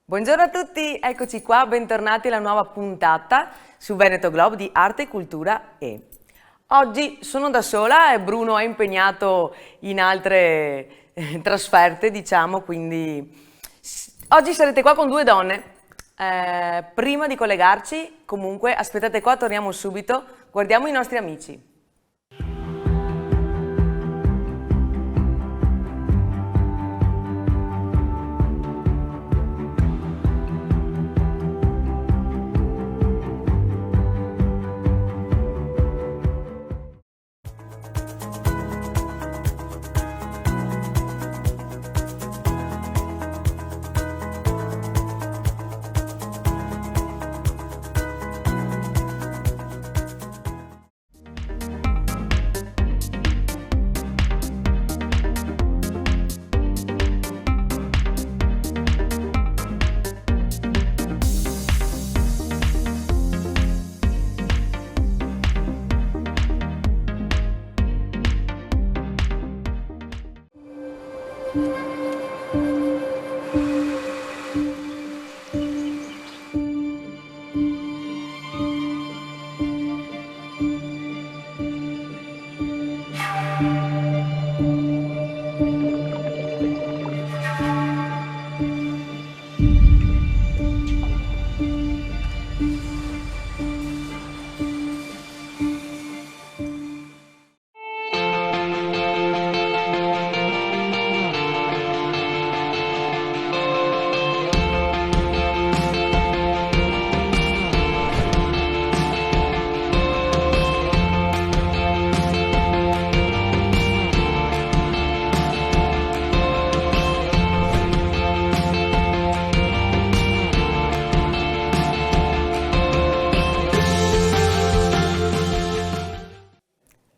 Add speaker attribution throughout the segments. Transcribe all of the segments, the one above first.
Speaker 1: Buongiorno a tutti, eccoci qua, bentornati alla nuova puntata su Veneto Globe di Arte e Cultura E. Oggi sono da sola e Bruno è impegnato in altre trasferte, diciamo, quindi oggi sarete qua con due donne. Prima di collegarci, comunque, aspettate qua, torniamo subito, guardiamo i nostri amici.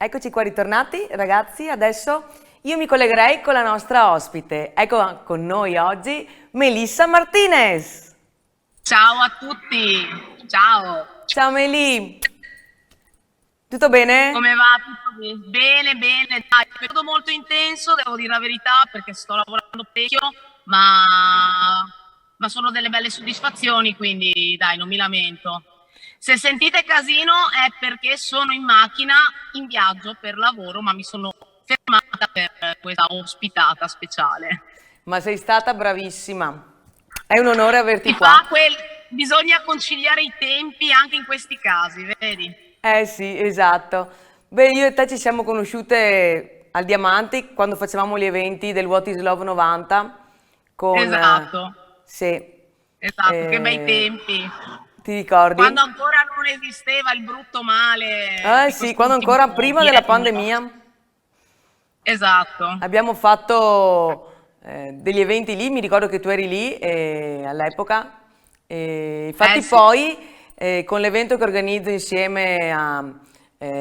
Speaker 1: Eccoci qua ritornati, ragazzi. Adesso io mi collegherei con la nostra ospite. Ecco con noi oggi Melissa Martinez.
Speaker 2: Ciao a tutti, ciao.
Speaker 1: Ciao Meli. Tutto bene?
Speaker 2: Come va? Tutto bene? Bene, bene. Dai, è un periodo molto intenso, devo dire la verità, perché sto lavorando parecchio, ma sono delle belle soddisfazioni, quindi dai, non mi lamento. Se sentite casino è perché sono in macchina in viaggio per lavoro, ma mi sono fermata per questa ospitata speciale.
Speaker 1: Ma sei stata bravissima. È un onore averti qua.
Speaker 2: Bisogna conciliare i tempi anche in questi casi, vedi?
Speaker 1: Sì, esatto. Beh, io e te ci siamo conosciute al Diamanti quando facevamo gli eventi del What is Love 90 con...
Speaker 2: Esatto.
Speaker 1: Sì.
Speaker 2: Esatto, che bei tempi.
Speaker 1: Ti ricordi?
Speaker 2: Quando ancora non esisteva il brutto male.
Speaker 1: Sì, quando ancora prima della pandemia.
Speaker 2: Esatto.
Speaker 1: Abbiamo fatto degli eventi lì, mi ricordo che tu eri lì all'epoca. Infatti
Speaker 2: Sì.
Speaker 1: poi con l'evento che organizzo insieme a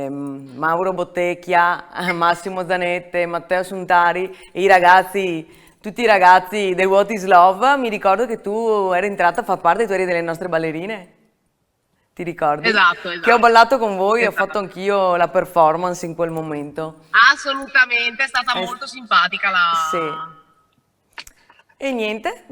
Speaker 1: Mauro Bottecchia, a Massimo Zanette, Matteo Suntari e tutti i ragazzi del What is Love, mi ricordo che tu eri entrata a far parte, tu eri delle nostre ballerine. Ti ricordi?
Speaker 2: Esatto.
Speaker 1: Che ho ballato con voi, ho fatto anch'io la performance in quel momento.
Speaker 2: Assolutamente, è stata molto simpatica la...
Speaker 1: Sì. E niente,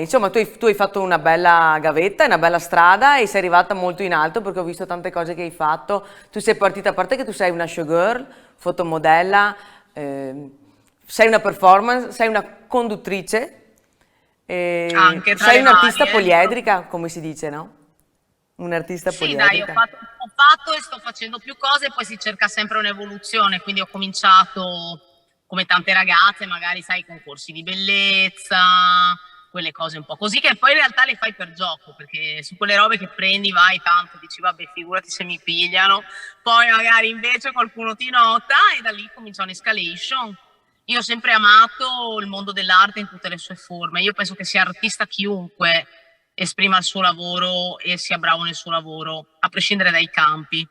Speaker 1: insomma tu hai fatto una bella gavetta, una bella strada e sei arrivata molto in alto perché ho visto tante cose che hai fatto. Tu sei partita, a parte che tu sei una showgirl, fotomodella, sei una performance, sei una conduttrice.
Speaker 2: Anche tra
Speaker 1: Sei
Speaker 2: le
Speaker 1: un'artista
Speaker 2: varie.
Speaker 1: poliedrica, come si dice, no? Un'artista
Speaker 2: Sì, dai,
Speaker 1: poliedrica.
Speaker 2: ho fatto e sto facendo più cose, poi si cerca sempre un'evoluzione, quindi ho cominciato come tante ragazze, magari sai, concorsi di bellezza, quelle cose un po' così, che poi in realtà le fai per gioco, perché su quelle robe che prendi vai tanto, dici vabbè, figurati se mi pigliano, poi magari invece qualcuno ti nota e da lì comincia un'escalation. Io ho sempre amato il mondo dell'arte in tutte le sue forme. Io penso che sia artista chiunque esprima il suo lavoro e sia bravo nel suo lavoro, a prescindere dai campi.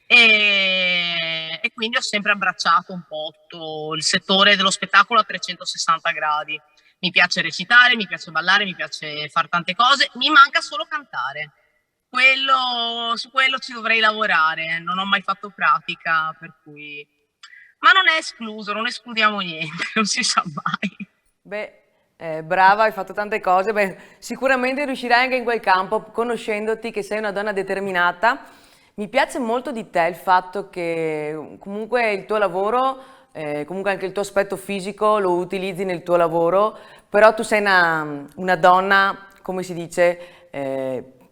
Speaker 2: E quindi ho sempre abbracciato un po' tutto il settore dello spettacolo a 360 gradi. Mi piace recitare, mi piace ballare, mi piace fare tante cose, mi manca solo cantare. Su quello ci dovrei lavorare, non ho mai fatto pratica, per cui... Ma non è escluso, non escludiamo niente, non si sa mai.
Speaker 1: Beh, brava, hai fatto tante cose. Beh, sicuramente riuscirai anche in quel campo, conoscendoti che sei una donna determinata. Mi piace molto di te il fatto che comunque il tuo lavoro, comunque anche il tuo aspetto fisico lo utilizzi nel tuo lavoro, però tu sei una donna, come si dice,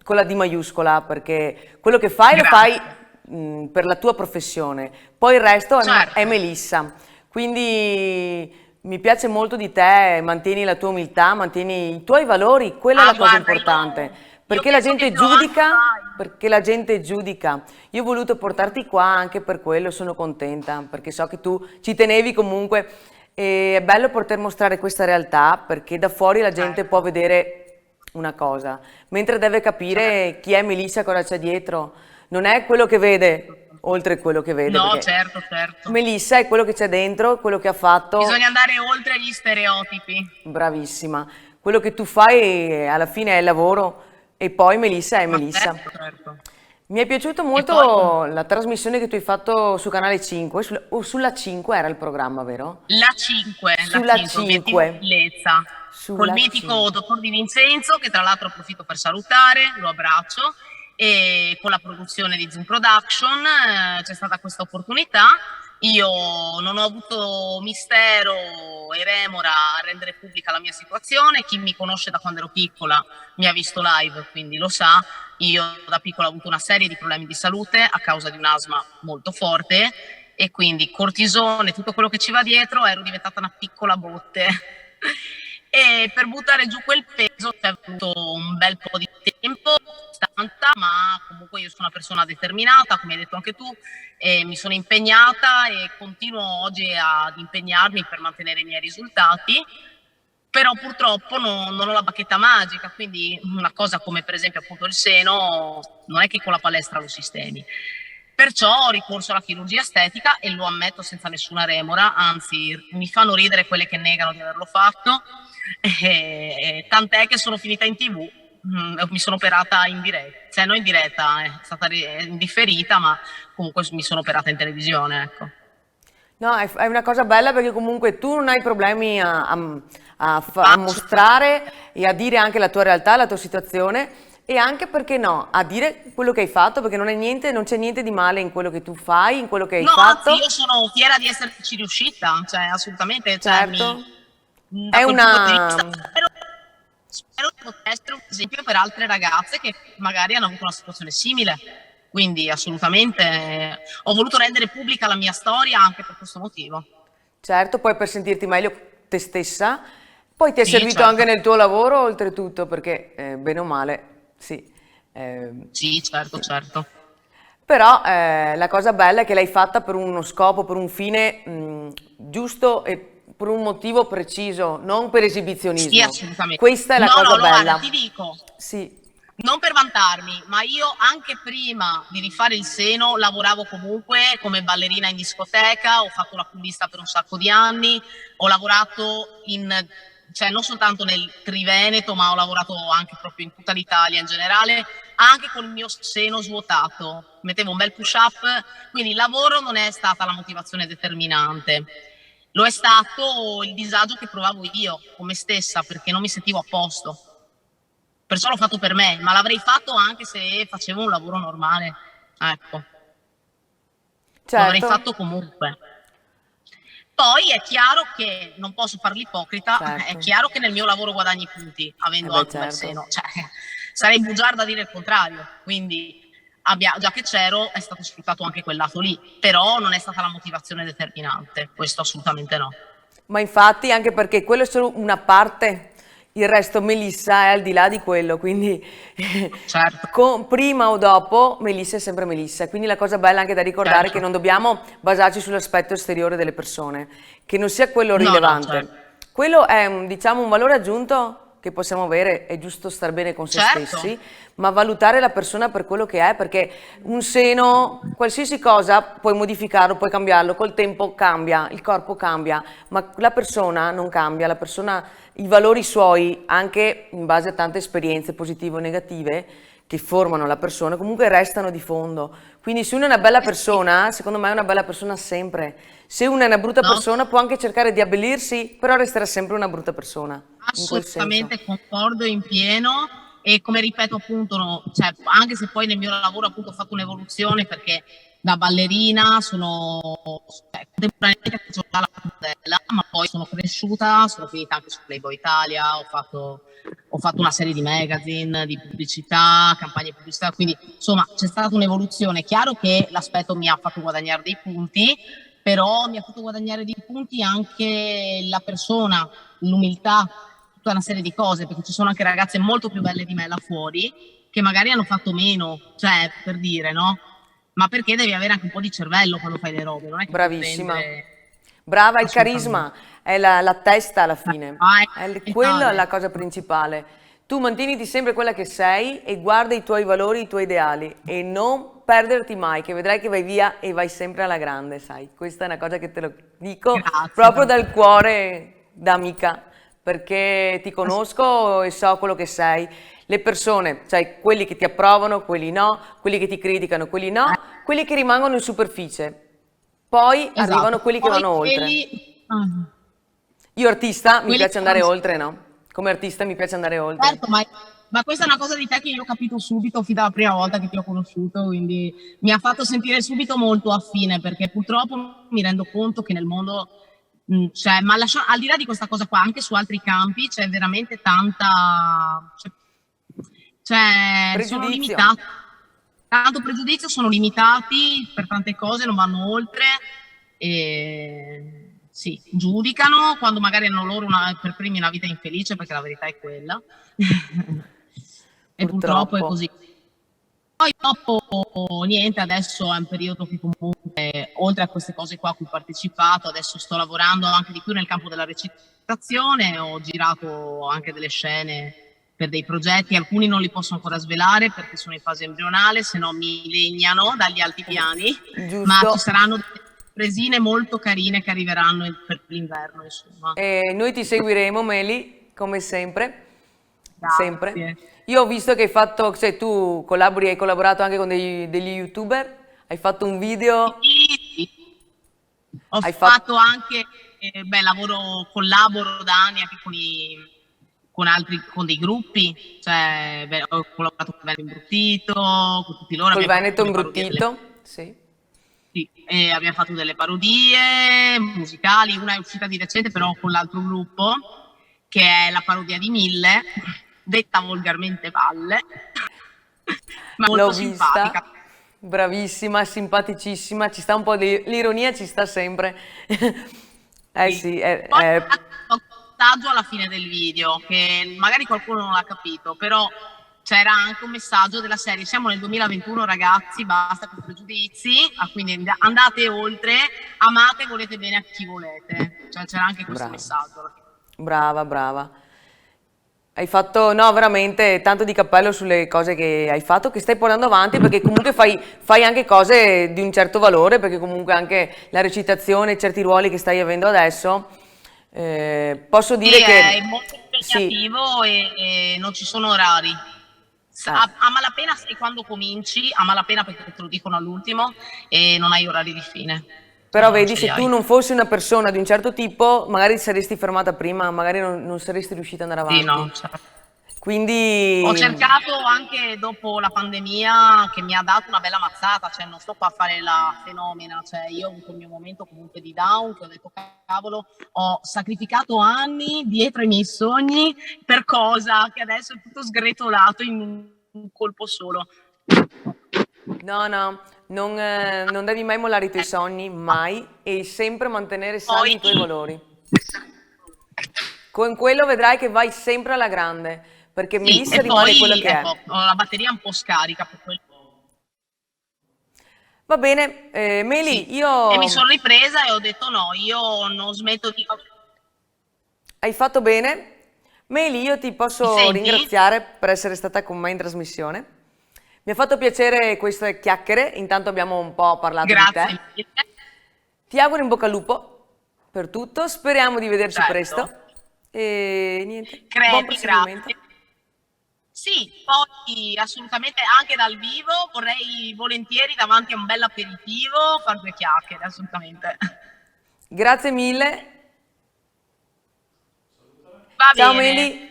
Speaker 1: con la D maiuscola, perché quello che fai lo fai
Speaker 2: Grazie.
Speaker 1: per la tua professione, poi il resto è
Speaker 2: Certo,
Speaker 1: Melissa. Quindi mi piace molto di te, mantieni la tua umiltà, mantieni i tuoi valori, quella è
Speaker 2: ah,
Speaker 1: la cosa
Speaker 2: guarda,
Speaker 1: importante,
Speaker 2: io
Speaker 1: perché la
Speaker 2: penso che
Speaker 1: gente
Speaker 2: trovando,
Speaker 1: giudica,
Speaker 2: sai,
Speaker 1: perché la gente giudica. Io ho voluto portarti qua anche per quello, sono contenta, perché so che tu ci tenevi comunque e è bello poter mostrare questa realtà, perché da fuori la gente può
Speaker 2: certo,
Speaker 1: vedere una cosa, mentre deve
Speaker 2: certo,
Speaker 1: capire chi è Melissa, cosa c'è dietro. Non è quello che
Speaker 2: certo,
Speaker 1: vede,
Speaker 2: certo.
Speaker 1: oltre quello che vede,
Speaker 2: No,
Speaker 1: perché
Speaker 2: certo, certo.
Speaker 1: Melissa è quello che c'è dentro, quello che ha fatto.
Speaker 2: Bisogna andare oltre gli stereotipi.
Speaker 1: Bravissima. Quello che tu fai alla fine è il lavoro e poi Melissa è
Speaker 2: Ma
Speaker 1: Melissa.
Speaker 2: certo, certo.
Speaker 1: Mi è piaciuto
Speaker 2: E poi
Speaker 1: molto la trasmissione che tu hai fatto su Canale 5, o sulla 5 era il programma, vero?
Speaker 2: la
Speaker 1: Sulla
Speaker 2: 5, obiettivo
Speaker 1: 5.
Speaker 2: bellezza, col
Speaker 1: Sulla
Speaker 2: mitico
Speaker 1: 5.
Speaker 2: dottor Di Vincenzo, che tra l'altro approfitto per salutare, lo abbraccio, e con la produzione di Zoom Production c'è stata questa opportunità. Io non ho avuto mistero e remora a rendere pubblica la mia situazione. Chi mi conosce da quando ero piccola mi ha visto live, quindi lo sa. Io da piccola ho avuto una serie di problemi di salute a causa di un asma molto forte e quindi cortisone, tutto quello che ci va dietro, ero diventata una piccola botte. E per buttare giù quel peso ci è voluto un bel po' di tempo, tanta, ma comunque io sono una persona determinata, come hai detto anche tu, e mi sono impegnata e continuo oggi ad impegnarmi per mantenere i miei risultati, però purtroppo non ho la bacchetta magica, quindi una cosa come per esempio appunto il seno non è che con la palestra lo sistemi. Perciò ho ricorso alla chirurgia estetica e lo ammetto senza nessuna remora, anzi mi fanno ridere quelle che negano di averlo fatto, tant'è che sono finita in TV, mi sono operata in diretta, cioè non in diretta, è stata indifferita, ma comunque mi sono operata in televisione, ecco.
Speaker 1: No, è una cosa bella perché comunque tu non hai problemi a
Speaker 2: Assolutamente.
Speaker 1: mostrare e a dire anche la tua realtà, la tua situazione e anche perché no, a dire quello che hai fatto perché non è niente, non c'è niente di male in quello che tu fai, in quello che hai
Speaker 2: No, anzi,
Speaker 1: fatto.
Speaker 2: io sono fiera di esserci riuscita, cioè assolutamente, cioè,
Speaker 1: Certo,
Speaker 2: da
Speaker 1: è
Speaker 2: quel punto di vista
Speaker 1: una...
Speaker 2: spero che possa essere un esempio per altre ragazze che magari hanno avuto una situazione simile. Quindi assolutamente ho voluto rendere pubblica la mia storia anche per questo motivo.
Speaker 1: Certo, poi per sentirti meglio te stessa, poi ti è
Speaker 2: Sì,
Speaker 1: servito anche
Speaker 2: certo.
Speaker 1: nel tuo lavoro oltretutto perché bene o male, sì.
Speaker 2: Sì, certo,
Speaker 1: Sì.
Speaker 2: certo.
Speaker 1: Però la cosa bella è che l'hai fatta per uno scopo, per un fine giusto e per un motivo preciso, non per
Speaker 2: Sì,
Speaker 1: esibizionismo.
Speaker 2: assolutamente.
Speaker 1: Questa è la
Speaker 2: No,
Speaker 1: cosa
Speaker 2: no, lo guarda,
Speaker 1: bella.
Speaker 2: ti dico,
Speaker 1: Sì,
Speaker 2: non per vantarmi, ma io anche prima di rifare il seno lavoravo comunque come ballerina in discoteca, ho fatto la cubista per un sacco di anni, ho lavorato cioè non soltanto nel Triveneto, ma ho lavorato anche proprio in tutta l'Italia in generale, anche con il mio seno svuotato. Mettevo un bel push up, quindi il lavoro non è stata la motivazione determinante. Lo è stato il disagio che provavo io con me stessa perché non mi sentivo a posto. Perciò l'ho fatto per me, ma l'avrei fatto anche se facevo un lavoro normale. Ecco, lo avrei
Speaker 1: certo.
Speaker 2: fatto comunque. Poi è chiaro che non posso fare l'ipocrita, è
Speaker 1: Certo.
Speaker 2: chiaro che nel mio lavoro guadagni punti, avendo
Speaker 1: Beh,
Speaker 2: anche un bel
Speaker 1: certo.
Speaker 2: seno, cioè sarei bugiarda a dire il contrario, quindi già che c'ero è stato sfruttato anche quel lato lì, però non è stata la motivazione determinante, questo assolutamente no.
Speaker 1: Ma infatti, anche perché quello è solo una parte, il resto Melissa è al di là di quello, quindi
Speaker 2: Certo,
Speaker 1: prima o dopo Melissa è sempre Melissa. Quindi la cosa bella anche da ricordare è che
Speaker 2: certo.
Speaker 1: non dobbiamo basarci sull'aspetto esteriore delle persone, che non sia quello
Speaker 2: No, no, certo.
Speaker 1: rilevante. Quello è diciamo, un valore aggiunto che possiamo avere, è giusto star bene con se
Speaker 2: Certo,
Speaker 1: stessi, ma valutare la persona per quello che è, perché un seno, qualsiasi cosa puoi modificarlo, puoi cambiarlo, col tempo cambia, il corpo cambia, ma la persona non cambia, la persona, i valori suoi, anche in base a tante esperienze positive o negative, che formano la persona, comunque restano di fondo. Quindi se uno è una bella
Speaker 2: sì,
Speaker 1: persona, secondo me è una bella persona sempre. Se uno è una brutta
Speaker 2: no?
Speaker 1: persona può anche cercare di abbellirsi, però resterà sempre una brutta persona, in quel senso.
Speaker 2: Assolutamente concordo in pieno e come ripeto appunto, cioè, anche se poi nel mio lavoro appunto ho fatto un'evoluzione perché da ballerina sono, cioè, contemporaneamente faccio già la modella, ma poi sono cresciuta, sono finita anche su Playboy Italia, ho fatto una serie di magazine, di pubblicità, campagne pubblicità, quindi insomma c'è stata un'evoluzione. È chiaro che l'aspetto mi ha fatto guadagnare dei punti, però mi ha fatto guadagnare dei punti anche la persona, l'umiltà, tutta una serie di cose, perché ci sono anche ragazze molto più belle di me là fuori che magari hanno fatto meno, cioè per dire, no? Ma perché devi avere anche un po' di cervello quando fai le robe, non è che puoi
Speaker 1: Bravissima.
Speaker 2: prendere
Speaker 1: Brava, il
Speaker 2: assolutamente.
Speaker 1: carisma è la testa alla fine.
Speaker 2: Ah,
Speaker 1: Quella è
Speaker 2: tale.
Speaker 1: la cosa principale. Tu mantieniti sempre quella che sei e guarda i tuoi valori, i tuoi ideali e non perderti mai, che vedrai che vai via e vai sempre alla grande, sai. Questa è una cosa che te lo dico
Speaker 2: Grazie,
Speaker 1: proprio
Speaker 2: tante.
Speaker 1: dal cuore da amica, perché ti conosco e so quello che sei. Le persone, cioè quelli che ti approvano, quelli no, quelli che ti criticano, quelli no, quelli che rimangono in superficie. Poi
Speaker 2: Esatto.
Speaker 1: arrivano quelli che
Speaker 2: Poi
Speaker 1: vanno oltre.
Speaker 2: quelli,
Speaker 1: Io artista mi
Speaker 2: quelli
Speaker 1: piace
Speaker 2: che
Speaker 1: andare
Speaker 2: vanno.
Speaker 1: oltre, no? Come artista mi piace andare oltre.
Speaker 2: Certo, ma questa è una cosa di te che io ho capito subito fin dalla prima volta che ti ho conosciuto, quindi mi ha fatto sentire subito molto affine, perché purtroppo mi rendo conto che nel mondo, cioè, ma al di là di questa cosa qua, anche su altri campi c'è veramente tanta, cioè, sono
Speaker 1: Pregiudizio.
Speaker 2: limitati, tanto pregiudizio, sono limitati per tante cose, non vanno oltre e sì, giudicano quando magari hanno loro per primi una vita infelice, perché la verità è quella. E purtroppo è
Speaker 1: Purtroppo.
Speaker 2: così. Poi dopo, niente, adesso è un periodo che comunque, oltre a queste cose qua a cui ho partecipato, adesso sto lavorando anche di più nel campo della recitazione, ho girato anche delle scene per dei progetti, alcuni non li posso ancora svelare perché sono in fase embrionale, se no mi legnano dagli alti piani, ma
Speaker 1: Giusto.
Speaker 2: ci saranno delle presine molto carine che arriveranno per l'inverno, insomma.
Speaker 1: E noi ti seguiremo, Meli, come sempre. Sempre.
Speaker 2: Grazie.
Speaker 1: Io ho visto che hai fatto, cioè tu collabori, hai collaborato anche con degli YouTuber, hai fatto un video,
Speaker 2: Sì, sì. Ho
Speaker 1: hai fatto...
Speaker 2: fatto anche, collaboro da anni anche con altri, con dei gruppi, cioè, ho collaborato con Veneto Imbruttito, con tutti loro,
Speaker 1: Col
Speaker 2: abbiamo fatto
Speaker 1: Veneto
Speaker 2: delle parodie
Speaker 1: imbruttito? Sì.
Speaker 2: sì, e abbiamo fatto delle parodie musicali, una è uscita di recente però con l'altro gruppo, che è la parodia di Mille, detta volgarmente Valle, ma
Speaker 1: L'ho
Speaker 2: molto
Speaker 1: vista,
Speaker 2: simpatica.
Speaker 1: bravissima, simpaticissima, ci sta un po' di... l'ironia ci sta sempre. Eh
Speaker 2: Sì.
Speaker 1: sì,
Speaker 2: Poi ho un messaggio alla fine del video, che magari qualcuno non l'ha capito, però c'era anche un messaggio della serie, siamo nel 2021 ragazzi, basta con i pregiudizi, quindi andate oltre, amate e volete bene a chi volete. Cioè c'era anche questo
Speaker 1: brava,
Speaker 2: messaggio alla fine.
Speaker 1: brava, brava. Hai fatto, no, veramente tanto di cappello sulle cose che hai fatto, che stai portando avanti, perché comunque fai anche cose di un certo valore, perché comunque anche la recitazione, certi ruoli che stai avendo adesso, posso
Speaker 2: Sì,
Speaker 1: dire
Speaker 2: è
Speaker 1: che
Speaker 2: molto
Speaker 1: sì,
Speaker 2: impegnativo e non ci sono orari.
Speaker 1: eh.
Speaker 2: A malapena sei quando cominci, a malapena perché te lo dicono all'ultimo e non hai orari di fine, cioè
Speaker 1: Però
Speaker 2: non
Speaker 1: vedi,
Speaker 2: ce li
Speaker 1: se tu
Speaker 2: hai.
Speaker 1: non fossi una persona di un certo tipo, magari ti saresti fermata prima, magari non saresti riuscita ad andare
Speaker 2: Sì, no,
Speaker 1: avanti.
Speaker 2: certo.
Speaker 1: Quindi
Speaker 2: Ho cercato anche dopo la pandemia che mi ha dato una bella mazzata, cioè non sto qua a fare la fenomena, cioè io ho avuto il mio momento comunque di down, che ho detto cavolo, ho sacrificato anni dietro ai miei sogni per cosa che adesso è tutto sgretolato in un colpo solo.
Speaker 1: no, no, non devi mai mollare i tuoi sogni, mai, e sempre mantenere saldi
Speaker 2: Poi
Speaker 1: i tuoi valori. Con quello vedrai che vai sempre alla grande, perché
Speaker 2: sì,
Speaker 1: Melissa
Speaker 2: e
Speaker 1: rimane quello
Speaker 2: poi
Speaker 1: che è.
Speaker 2: ecco, ho la batteria un po' scarica per quello.
Speaker 1: Va bene,
Speaker 2: Sì,
Speaker 1: Meli,
Speaker 2: e mi sono
Speaker 1: io
Speaker 2: ripresa e ho detto no, io non smetto di...
Speaker 1: hai fatto bene. Meli, io ti
Speaker 2: Mi
Speaker 1: posso
Speaker 2: senti?
Speaker 1: ringraziare per essere stata con me in trasmissione. Mi ha fatto piacere queste chiacchiere, intanto abbiamo un po' parlato di te.
Speaker 2: Grazie mille.
Speaker 1: Ti auguro in bocca al lupo per tutto, speriamo di vederci
Speaker 2: Certo.
Speaker 1: presto e niente, buon
Speaker 2: Crepi,
Speaker 1: proseguimento.
Speaker 2: grazie. Sì, poi assolutamente anche dal vivo vorrei volentieri davanti a un bel aperitivo fare due chiacchiere, assolutamente.
Speaker 1: Grazie mille,
Speaker 2: Va
Speaker 1: ciao
Speaker 2: bene.
Speaker 1: Meli.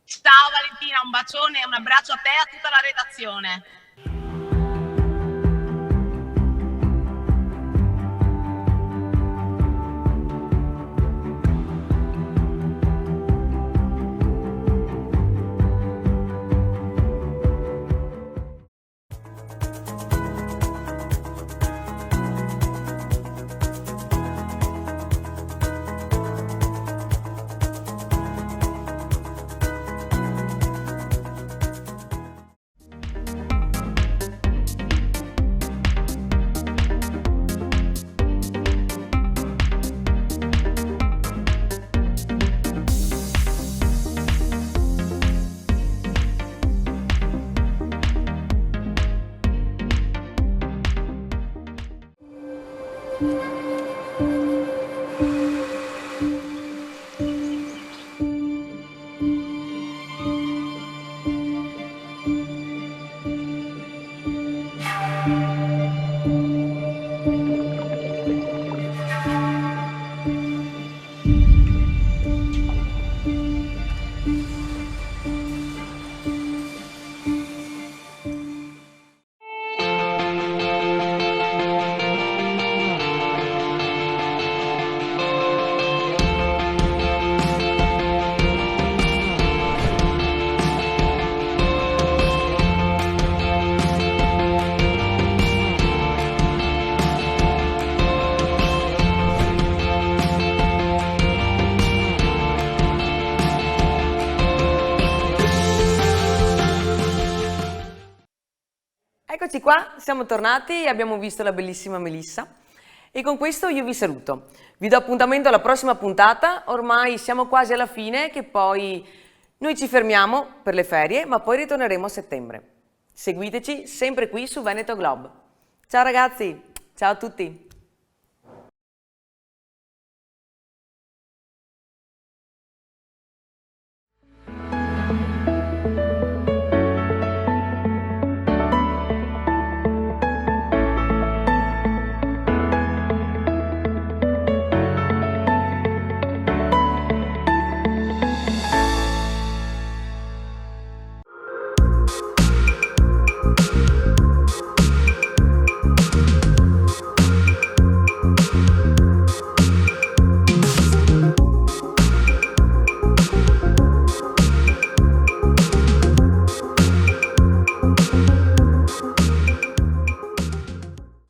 Speaker 2: Ciao Valentina, un bacione e un abbraccio a te e a tutta la redazione.
Speaker 1: Eccoci qua, siamo tornati e abbiamo visto la bellissima Melissa e con questo io vi saluto. Vi do appuntamento alla prossima puntata, ormai siamo quasi alla fine che poi noi ci fermiamo per le ferie ma poi ritorneremo a settembre. Seguiteci sempre qui su Veneto Globe. Ciao ragazzi, ciao a tutti!